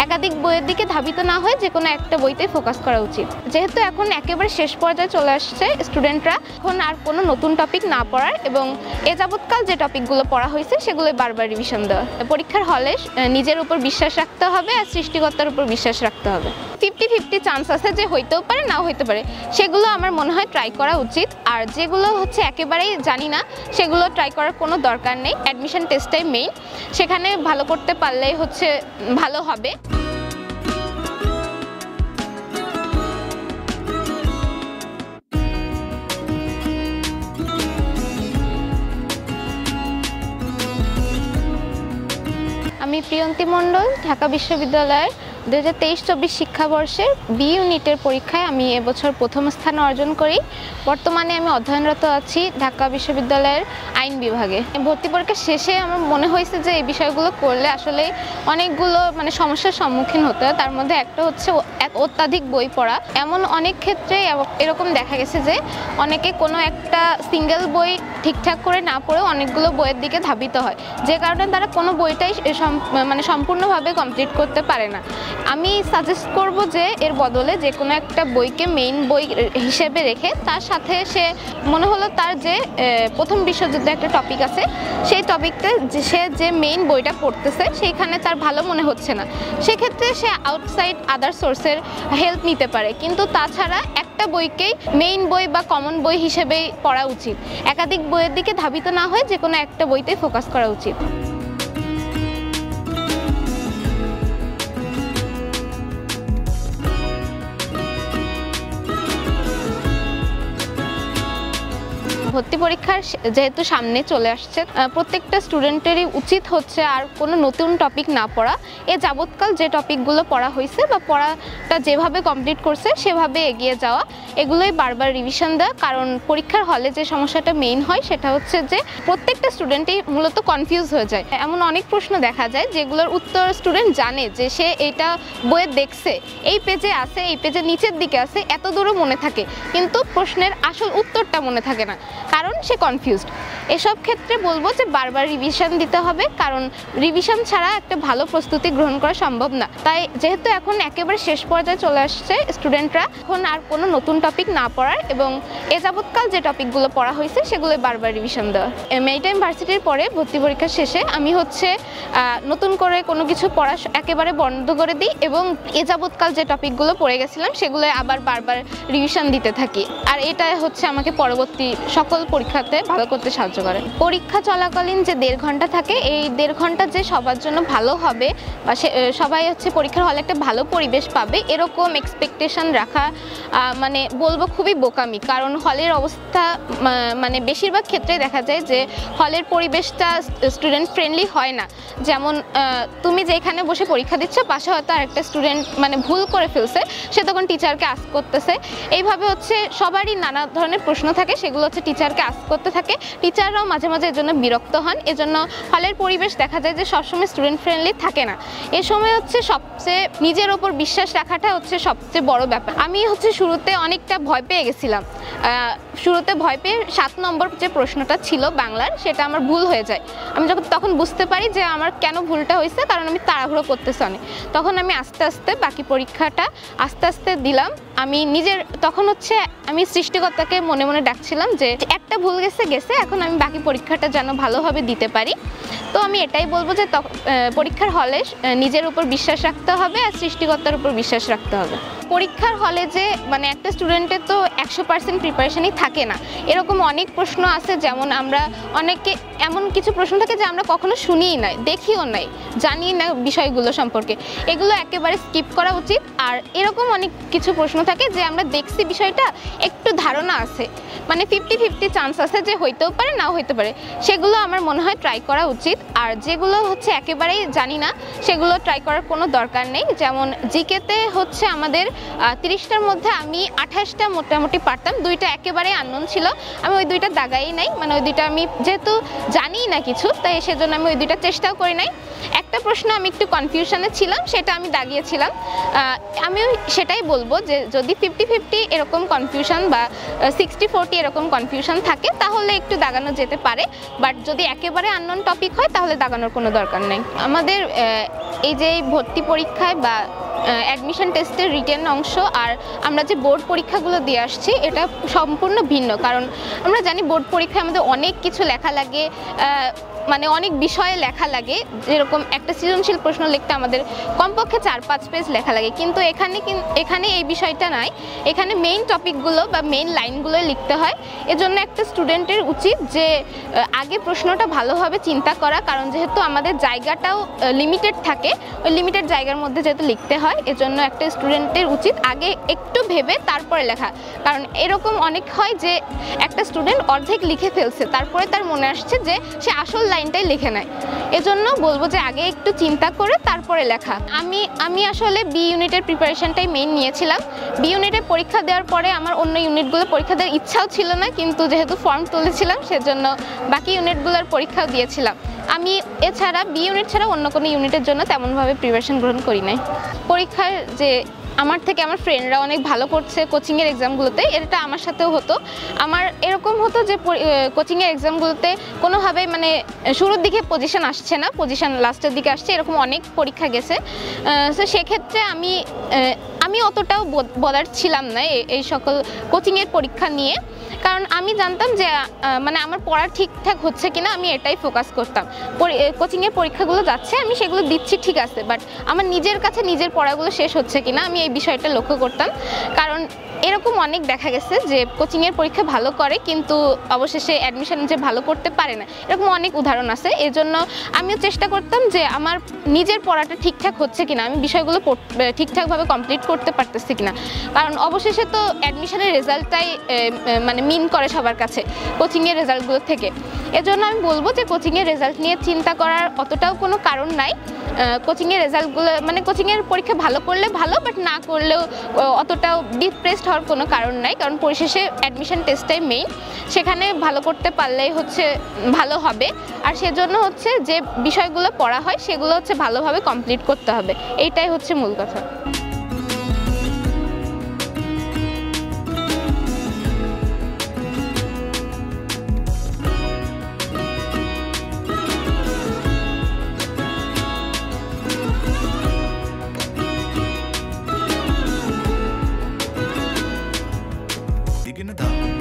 একাধিক বইয়ের দিকে ধাবিত না হয়ে যে কোনো একটা বইতে ফোকাস করা উচিত। যেহেতু এখন একেবারে শেষ পর্যায়ে চলে আসছে, স্টুডেন্টরা এখন আর কোনো নতুন টপিক না পড়ার এবং এ যাবৎকাল যে টপিকগুলো পড়া হয়েছে সেগুলো বারবার রিভিশন দেওয়া। পরীক্ষার হলে নিজের উপর বিশ্বাস রাখতে হবে আর সৃষ্টিকর্তার উপর বিশ্বাস রাখতে হবে। 50-50 চান্স আছে যে হইতেও পারে নাও হইতে পারে, সেগুলো আমার মনে হয় ট্রাই করা উচিত। আর যেগুলো হচ্ছে একেবারেই জানি না সেগুলো ট্রাই করার কোনো দরকার নেই। অ্যাডমিশন টেস্টটাই মেইন, সেখানে ভালো করতে পারলেই হচ্ছে ভালো হবে। আমি প্রিয়ন্তী মণ্ডল, ঢাকা বিশ্ববিদ্যালয়ের 2023-24 শিক্ষাবর্ষের বি ইউনিটের পরীক্ষায় আমি এবছর প্রথম স্থান অর্জন করি। বর্তমানে আমি অধ্যয়নরত আছি ঢাকা বিশ্ববিদ্যালয়ের আইন বিভাগে। ভর্তি পরীক্ষা শেষে আমার মনে হয়েছে যে এই বিষয়গুলো করলে আসলে অনেকগুলো সমস্যার সম্মুখীন হতে হয়। তার মধ্যে একটা হচ্ছে অত্যাধিক বই পড়া। এমন অনেক ক্ষেত্রে এরকম দেখা গেছে যে অনেকে কোনো একটা সিঙ্গেল বই ঠিকঠাক করে না পড়েও অনেকগুলো বইয়ের দিকে ধাবিত হয়, যে কারণে তারা কোনো বইটাই সম্পূর্ণভাবে কমপ্লিট করতে পারে না। আমি সাজেস্ট করব যে এর বদলে যে কোনো একটা বইকে মেইন বই হিসেবে রেখে তার সাথে সে মনে হলো তার যে প্রথম বিশ্বযুদ্ধে একটা টপিক আছে, সেই টপিকটা সে যে মেইন বইটা পড়তেছে সেইখানে তার ভালো মনে হচ্ছে না, সেক্ষেত্রে সে আউটসাইড আদার সোর্সের হেল্প নিতে পারে। কিন্তু তাছাড়া একটা বইকেই মেইন বই বা কমন বই হিসেবেই পড়া উচিত। একাধিক বইয়ের দিকে ধাবিত না হয়ে যে কোনো একটা বইতেই ফোকাস করা উচিত। ভর্তি পরীক্ষার যেহেতু সামনে চলে আসছে, প্রত্যেকটা স্টুডেন্টেরই উচিত হচ্ছে আর কোনো নতুন টপিক না পড়া। এ যাবৎকাল যে টপিকগুলো পড়া হয়েছে বা পড়াটা যেভাবে কমপ্লিট করছে সেভাবে এগিয়ে যাওয়া, এগুলোই বারবার রিভিশন দেওয়া। কারণ পরীক্ষার হলে যে সমস্যাটা মেইন হয় সেটা হচ্ছে যে প্রত্যেকটা স্টুডেন্টই মূলত কনফিউজ হয়ে যায়। এমন অনেক প্রশ্ন দেখা যায় যেগুলোর উত্তর স্টুডেন্ট জানে যে সে এটা বইয়ে দেখছে, এই পেজে আছে, এই পেজের নিচের দিকে আছে, এত দূরও মনে থাকে, কিন্তু প্রশ্নের আসল উত্তরটা মনে থাকে না, কারণ সে কনফিউজড। এসব ক্ষেত্রে বলবো যে বারবার রিভিশন দিতে হবে, কারণ রিভিশন ছাড়া একটা ভালো প্রস্তুতি গ্রহণ করা সম্ভব না। তাই যেহেতু এখন একেবারে শেষ পর্যায়ে চলে আসছে, স্টুডেন্টরা এখন আর কোনো নতুন টপিক না পড়ার এবং এ যাবৎকাল যে টপিকগুলো পড়া হয়েছে সেগুলো বারবার রিভিশন দেওয়া। মেরিটাইম ভার্সিটির পরে ভর্তি পরীক্ষা শেষে আমি হচ্ছে নতুন করে কোনো কিছু পড়া একেবারে বন্ধ করে দিই এবং এ যাবৎকাল যে টপিকগুলো পড়ে গেছিলাম সেগুলো আবার বারবার রিভিশন দিতে থাকি। আর এটা হচ্ছে আমাকে পরবর্তী সকল পরীক্ষাতে ভালো করতে সাহায্য করে। পরীক্ষা চলাকালীন যে 1.5 ঘন্টা থাকে, এই 1.5 ঘন্টা যে সবার জন্য ভালো হবে বা সবাই হচ্ছে পরীক্ষার হলে একটা ভালো পরিবেশ পাবে এরকম এক্সপেকটেশন রাখা বলবো খুবই বোকামি। কারণ হলের অবস্থা বেশিরভাগ ক্ষেত্রে দেখা যায় যে হলের পরিবেশটা স্টুডেন্ট ফ্রেন্ডলি হয় না। যেমন তুমি যেখানে বসে পরীক্ষা দিচ্ছ পাশে হয়তো আরেকটা স্টুডেন্ট ভুল করে ফেলছে, সে তখন টিচারকে আস্ক করতেছে। এইভাবে হচ্ছে সবারই নানা ধরনের প্রশ্ন থাকে, সেগুলো হচ্ছে টিচারকে আস্ক করতে থাকে। টিচাররাও মাঝে মাঝে এর জন্য বিরক্ত হন। এজন্য হলের পরিবেশ দেখা যায় যে সবসময় স্টুডেন্ট ফ্রেন্ডলি থাকে না। এ সময় হচ্ছে সবচেয়ে নিজের ওপর বিশ্বাস রাখাটা হচ্ছে সবচেয়ে বড় ব্যাপার। আমি হচ্ছে শুরুতে অনেকটা ভয় পেয়ে গেছিলাম। শুরুতে ভয় পেয়ে 7 নম্বর যে প্রশ্নটা ছিল বাংলার, সেটা আমার ভুল হয়ে যায়। আমি তখন বুঝতে পারি যে আমার কেন ভুলটা হয়েছে, কারণ আমি তাড়াহুড়ো করতেছি অনেক। তখন আমি আস্তে আস্তে বাকি পরীক্ষাটা আস্তে আস্তে দিলাম। আমি তখন হচ্ছে আমি সৃষ্টিকর্তাকে মনে মনে ডাকছিলাম যে একটা ভুল গেছে, এখন আমি বাকি পরীক্ষাটা যেন ভালোভাবে দিতে পারি। তো আমি এটাই বলবো যে পরীক্ষার হলে নিজের উপর বিশ্বাস রাখতে হবে আর সৃষ্টিকর্তার উপর বিশ্বাস রাখতে হবে। পরীক্ষার হলে যে একটা স্টুডেন্টের তো 100% প্রিপারেশনই থাকে না, এরকম অনেক প্রশ্ন আছে। যেমন আমরা অনেকে এমন কিছু প্রশ্ন থাকে যে আমরা কখনো শুনিই নাই, দেখিও নাই, জানি না বিষয়গুলো সম্পর্কে, এগুলো একেবারে স্কিপ করা উচিত। আর এরকম অনেক কিছু প্রশ্ন থাকে যে আমরা দেখছি বিষয়টা একটু ধারণা আছে, 50-50 চান্স আছে যে হইতেও পারে নাও হইতে পারে, সেগুলো আমার মনে হয় ট্রাই করা উচিত। আর যেগুলো হচ্ছে একেবারেই জানি না সেগুলো ট্রাই করার কোনো দরকার নেই। যেমন জিকেতে হচ্ছে আমাদের 30টার মধ্যে আমি 28টা মোটামুটি পারতাম, দুইটা একেবারে আননোন ছিল, আমি ওই দুইটা দাগাই নাই, মানে ওই দুইটা আমি যেহেতু জানি না কিছু, তাই সেজন্য আমি ওই দুইটা চেষ্টাও করি নাই। একটা প্রশ্ন আমি একটু কনফিউশনে ছিলাম, সেটা আমি দাগিয়েছিলাম। আমি সেটাই বলবো যে যদি 50-50 এরকম কনফিউশন বা 60-40 এরকম কনফিউশন থাকে তাহলে একটু দাগানো যেতে পারে, বাট যদি একেবারে আননোন টপিক হয় তাহলে দাগানোর কোনো দরকার নেই। আমাদের এই যে ভর্তি পরীক্ষায় বা অ্যাডমিশন টেস্টের রিটেন অংশ আর আমরা যে বোর্ড পরীক্ষাগুলো দিয়ে আসছি এটা সম্পূর্ণ ভিন্ন, কারণ আমরা জানি বোর্ড পরীক্ষায় আমাদের অনেক কিছু লেখা লাগে, মানে অনেক বিষয়ে লেখা লাগে, যেরকম একটা সৃজনশীল প্রশ্ন লিখতে আমাদের কমপক্ষে 4-5 পেজ লেখা লাগে, কিন্তু এখানে এই বিষয়টা নাই। এখানে মেইন টপিকগুলো বা মেইন লাইনগুলোই লিখতে হয়। এজন্য একটা স্টুডেন্টের উচিত যে আগে প্রশ্নটা ভালোভাবে চিন্তা করা, কারণ যেহেতু আমাদের জায়গাটাও লিমিটেড থাকে, ওই লিমিটেড জায়গার মধ্যে যেহেতু লিখতে হয়, এজন্য একটা স্টুডেন্টের উচিত আগে একটু ভেবে তারপরে লেখা। কারণ এরকম অনেক হয় যে একটা স্টুডেন্ট অর্ধেক লিখে ফেলছে, তারপরে তার মনে আসছে যে সে আসল লাইনটাই লিখে নেয়। এজন্য বলবো যে আগে একটু চিন্তা করে তারপরে লেখা। আমি আসলে বি ইউনিটের প্রিপারেশনটাই মেইন নিয়েছিলাম। বি ইউনিটের পরীক্ষা দেওয়ার পরে আমার অন্য ইউনিটগুলো পরীক্ষা দেওয়ার ইচ্ছাও ছিল না, কিন্তু যেহেতু ফর্ম তুলেছিলাম সেজন্য বাকি ইউনিটগুলোর পরীক্ষাও দিয়েছিলাম। আমি এছাড়া বি ইউনিট ছাড়া অন্য কোনো ইউনিটের জন্য তেমনভাবে প্রিপারেশন গ্রহণ করি নাই। পরীক্ষার যে আমার থেকে আমার ফ্রেন্ডরা অনেক ভালো করছে কোচিংয়ের এক্সামগুলোতে, এটা আমার সাথেও হতো। আমার এরকম হতো যে কোচিংয়ের এক্সামগুলোতে কোনোভাবেই মানে শুরুর দিকে পজিশন আসছে না, পজিশন লাস্টের দিকে আসছে, এরকম অনেক পরীক্ষা গেছে। তো সেক্ষেত্রে আমি অতটাও বদার ছিলাম না এই সকল কোচিংয়ের পরীক্ষা নিয়ে, কারণ আমি জানতাম যে মানে আমার পড়া ঠিকঠাক হচ্ছে কিনা, আমি এটাই ফোকাস করতাম। কোচিংয়ের পরীক্ষাগুলো যাচ্ছে, আমি সেগুলো দিচ্ছি ঠিক আছে, বাট আমার নিজের কাছে নিজের পড়াগুলো শেষ হচ্ছে কিনা আমি এই বিষয়টা লক্ষ্য করতাম। কারণ এরকম অনেক দেখা গেছে যে কোচিংয়ের পরীক্ষা ভালো করে কিন্তু অবশেষে অ্যাডমিশন যে ভালো করতে পারে না, এরকম অনেক উদাহরণ আছে। এর জন্য আমিও চেষ্টা করতাম যে আমার নিজের পড়াটা ঠিকঠাক হচ্ছে কিনা, আমি বিষয়গুলো ঠিকঠাকভাবে কমপ্লিট করতে পারতেছি কিনা, কারণ অবশেষে তো অ্যাডমিশনের রেজাল্টটাই মানে মিন করে সবার কাছে কোচিংয়ের রেজাল্টগুলো থেকে। এজন্য আমি বলবো যে কোচিংয়ের রেজাল্ট নিয়ে চিন্তা করার অতটাও কোনো কারণ নাই। কোচিংয়ের রেজাল্টগুলো মানে কোচিংয়ের পরীক্ষা ভালো করলে ভালো, বাট না করলেও অতটাও ডিপ্রেসড হওয়ার কোনো কারণ নাই, কারণ পরিশেষে অ্যাডমিশন টেস্টটাই মেইন, সেখানে ভালো করতে পারলেই হচ্ছে ভালো হবে। আর সেজন্য হচ্ছে যে বিষয়গুলো পড়া হয় সেগুলো হচ্ছে ভালোভাবে কমপ্লিট করতে হবে, এইটাই হচ্ছে মূল কথা। Digging it up.